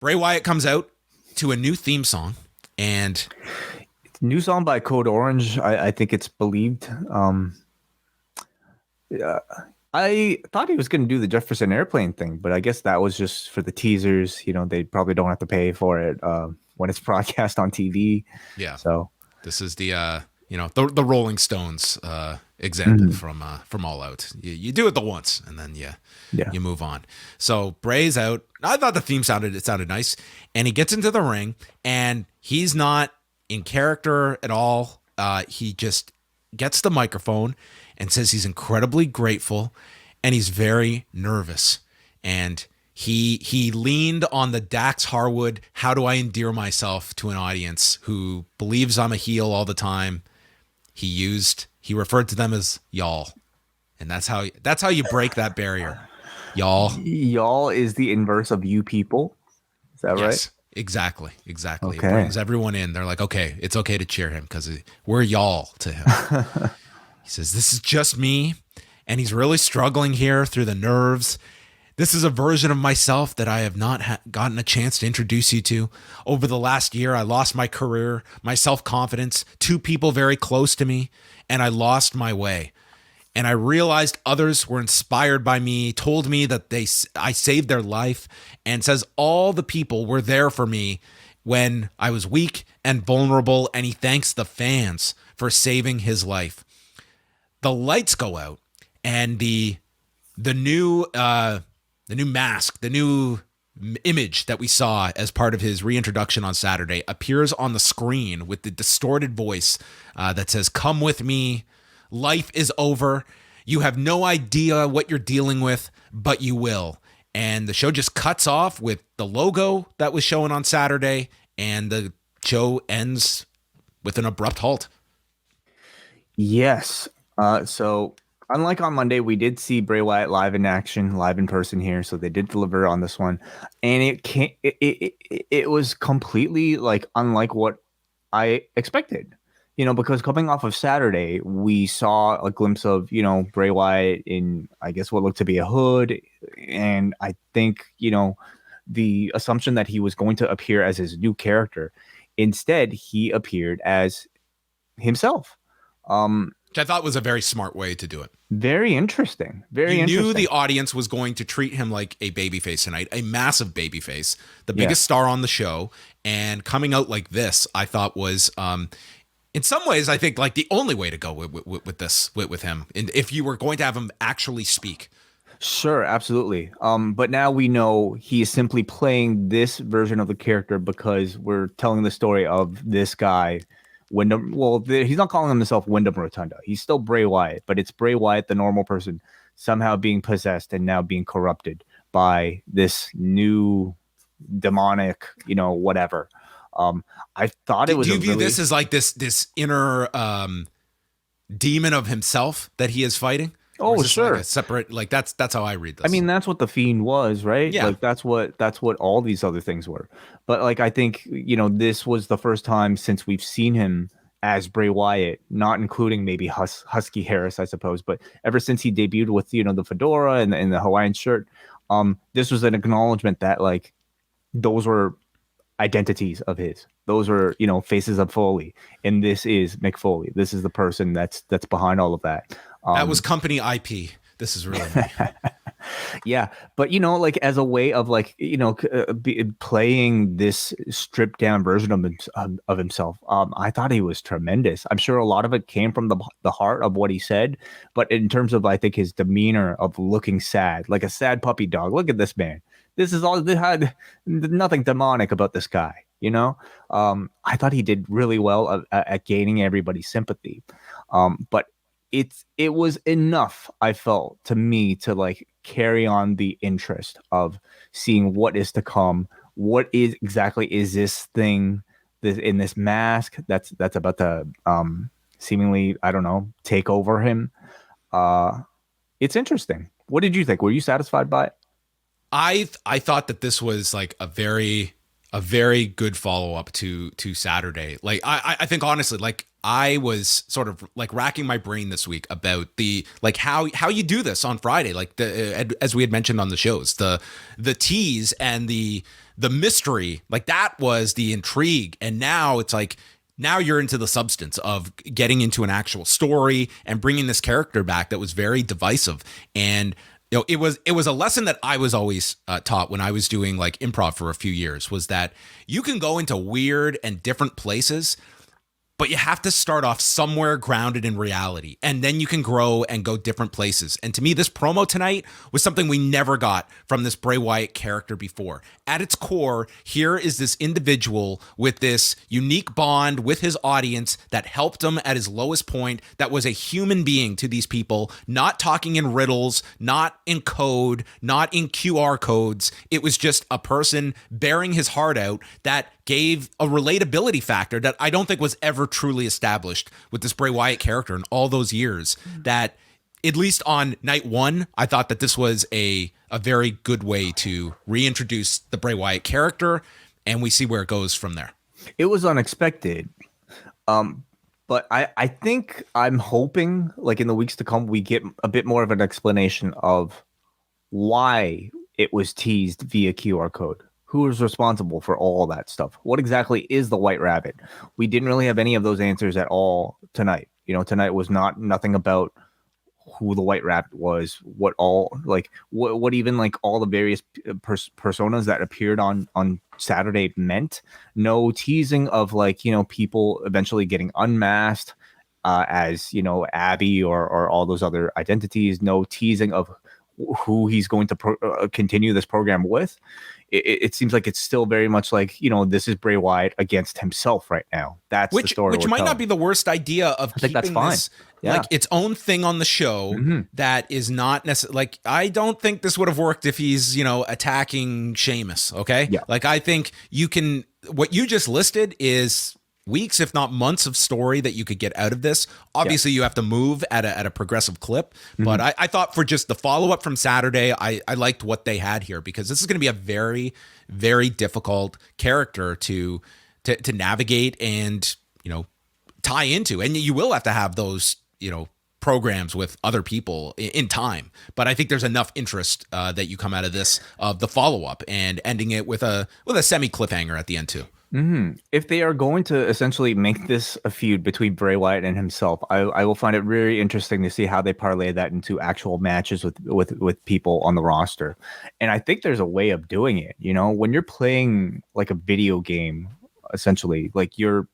Bray Wyatt comes out to a new theme song, and New song by Code Orange. I think it's believed. Yeah, I thought he was going to do the Jefferson Airplane thing, but I guess that was just for the teasers. They probably don't have to pay for it when it's broadcast on TV. yeah, So, this is the Rolling Stones example mhm, from All Out. You do it the once, and then yeah. you move on. So Bray's out. I thought the theme sounded nice, and he gets into the ring, and he's not in character at all. He just gets the microphone and says he's incredibly grateful, and he's very nervous, and he leaned on the Dax Harwood, how do I endear myself to an audience who believes I'm a heel all the time. He referred to them as y'all. And that's how you break that barrier. Y'all. Y'all is the inverse of you people. Is that right? Yes. Exactly. It Okay. brings everyone in. They're like, okay, it's okay to cheer him because we're y'all to him. He says, this is just me. And he's really struggling here through the nerves. This is a version of myself that I have not gotten a chance to introduce you to. Over the last year, I lost my career, my self-confidence, two people very close to me, and I lost my way. And I realized others were inspired by me, told me that I saved their life, and says all the people were there for me when I was weak and vulnerable, and he thanks the fans for saving his life. The lights go out, and the new mask, the new image that we saw as part of his reintroduction on Saturday appears on the screen with the distorted voice that says, "Come with me. Life is over. You have no idea what you're dealing with, but you will." And the show just cuts off with the logo that was shown on Saturday, and the show ends with an abrupt halt. Yes. So unlike on Monday, we did see Bray Wyatt live in action, live in person here. So they did deliver on this one, and it was completely like unlike what I expected. Because coming off of Saturday, we saw a glimpse of Bray Wyatt in, I guess, what looked to be a hood, and I think the assumption that he was going to appear as his new character. Instead, he appeared as himself. Which I thought was a very smart way to do it. Very interesting. Very You knew interesting. the audience was going to treat him like a babyface tonight, a massive babyface, the Yeah. biggest star on the show. And coming out like this, I thought was, in some ways, I think like the only way to go with him. And if you were going to have him actually speak. Sure, absolutely. But now we know he is simply playing this version of the character because we're telling the story of this guy, Wyndham. Well, he's not calling himself Wyndham Rotunda. He's still Bray Wyatt, but it's Bray Wyatt, the normal person, somehow being possessed and now being corrupted by this new demonic, whatever. I thought it was Do a you view really this as like this inner demon of himself that he is fighting? Or is oh this like sure. a separate, like that's how I read I this? mean, that's what the Fiend was, right? Yeah. Like that's what all these other things were. But like I think, this was the first time since we've seen him as Bray Wyatt, not including maybe Husky Harris, I suppose, but ever since he debuted with, the fedora and the Hawaiian shirt, this was an acknowledgement that like those were identities of his. Those were, faces of Foley. And this is Mick Foley. This is the person that's behind all of that. That was company IP. This is really me. Yeah, but like as a way of like playing this stripped down version of himself, I thought he was tremendous. I'm sure a lot of it came from the heart of what he said, but in terms of I think his demeanor of looking sad, like a sad puppy dog. Look at this man. This is all. They had nothing demonic about this guy. I thought he did really well at gaining everybody's sympathy, but it was enough, I felt, to me to like carry on the interest of seeing what is to come. What is exactly is this thing in this mask that's about to seemingly, I don't know, take over him? It's interesting. What did you think? Were you satisfied by it? I thought that this was like a very good follow up to Saturday. Like I think honestly, like I was sort of like racking my brain this week about the like how you do this on Friday, like as we had mentioned on the shows, the tease and the the mystery, like that was the intrigue. And now it's like, now you're into the substance of getting into an actual story and bringing this character back that was very divisive. And it was a lesson that I was always taught when I was doing like improv for a few years, was that you can go into weird and different places, but you have to start off somewhere grounded in reality, and then you can grow and go different places. And to me, this promo tonight was something we never got from this Bray Wyatt character before. At its core, here is this individual with this unique bond with his audience that helped him at his lowest point, that was a human being to these people, not talking in riddles, not in code, not in QR codes. It was just a person bearing his heart out that gave a relatability factor that I don't think was ever truly established with this Bray Wyatt character in all those years. That, at least on night one, I thought that this was a very good way to reintroduce the Bray Wyatt character, and we see where it goes from there. It was unexpected. But I think I'm hoping, like in the weeks to come, we get a bit more of an explanation of why it was teased via QR code. Who is responsible for all that stuff? What exactly is the White Rabbit? We didn't really have any of those answers at all tonight. Tonight was nothing about who the White Rabbit was, what even like all the various personas that appeared on Saturday meant. No teasing of people eventually getting unmasked as Abby or all those other identities. No teasing of who he's going to continue this program with. It seems like it's still very much like, this is Bray Wyatt against himself right now. That's the story. Which might not be the worst idea of keeping that's fine. This like its own thing on the show that is not necessarily like, I don't think this would have worked if he's, attacking Sheamus. Okay. Yeah. Like, I think what you just listed is weeks, if not months, of story that you could get out of this. Obviously, you have to move at a progressive clip. But I thought for just the follow-up from Saturday, I liked what they had here, because this is going to be a very, very difficult character to navigate and, tie into. And you will have to have those, programs with other people in time. But I think there's enough interest that you come out of this, of the follow-up, and ending it with a semi-cliffhanger at the end too. If they are going to essentially make this a feud between Bray Wyatt and himself, I will find it very interesting to see how they parlay that into actual matches with people on the roster. And I think there's a way of doing it. When you're playing like a video game, essentially, like you're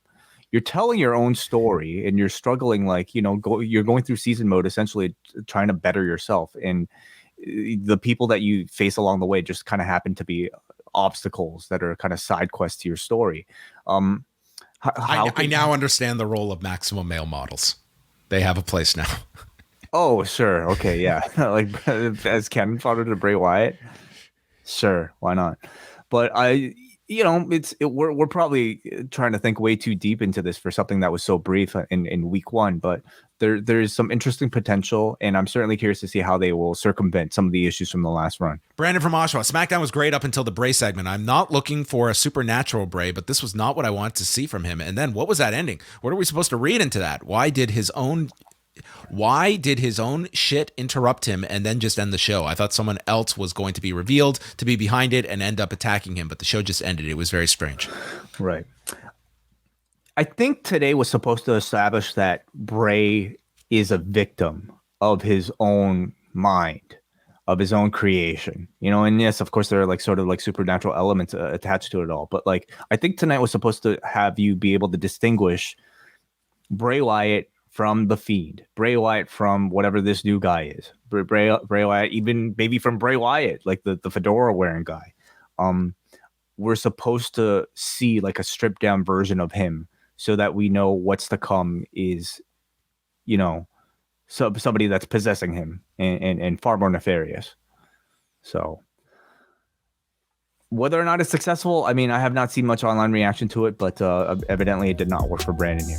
telling your own story and you're struggling, you're going through season mode, essentially trying to better yourself. And the people that you face along the way just kind of happen to be obstacles that are kind of side quests to your story. I now understand the role of maximum male models. They have a place now. Oh, sure. Okay. Yeah. Like as cannon fodder to Bray Wyatt. Sure. Why not? But we're probably trying to think way too deep into this for something that was so brief in week one, but there's some interesting potential, and I'm certainly curious to see how they will circumvent some of the issues from the last run. Brandon from Oshawa, SmackDown was great up until the Bray segment. I'm not looking for a supernatural Bray, but this was not what I wanted to see from him. And then what was that ending? What are we supposed to read into that? Why did his own shit interrupt him and then just end the show? I thought someone else was going to be revealed to be behind it and end up attacking him, but the show just ended. It was very strange. Right. I think today was supposed to establish that Bray is a victim of his own mind, of his own creation, and yes, of course, there are sort of supernatural elements attached to it all. But I think tonight was supposed to have you be able to distinguish Bray Wyatt from the Fiend, Bray Wyatt from whatever this new guy is, Bray Wyatt, even maybe from Bray Wyatt, like the fedora wearing guy. We're supposed to see a stripped down version of him, so that we know what's to come is, somebody that's possessing him and far more nefarious. So whether or not it's successful, I mean, I have not seen much online reaction to it, but evidently it did not work for Brandon here.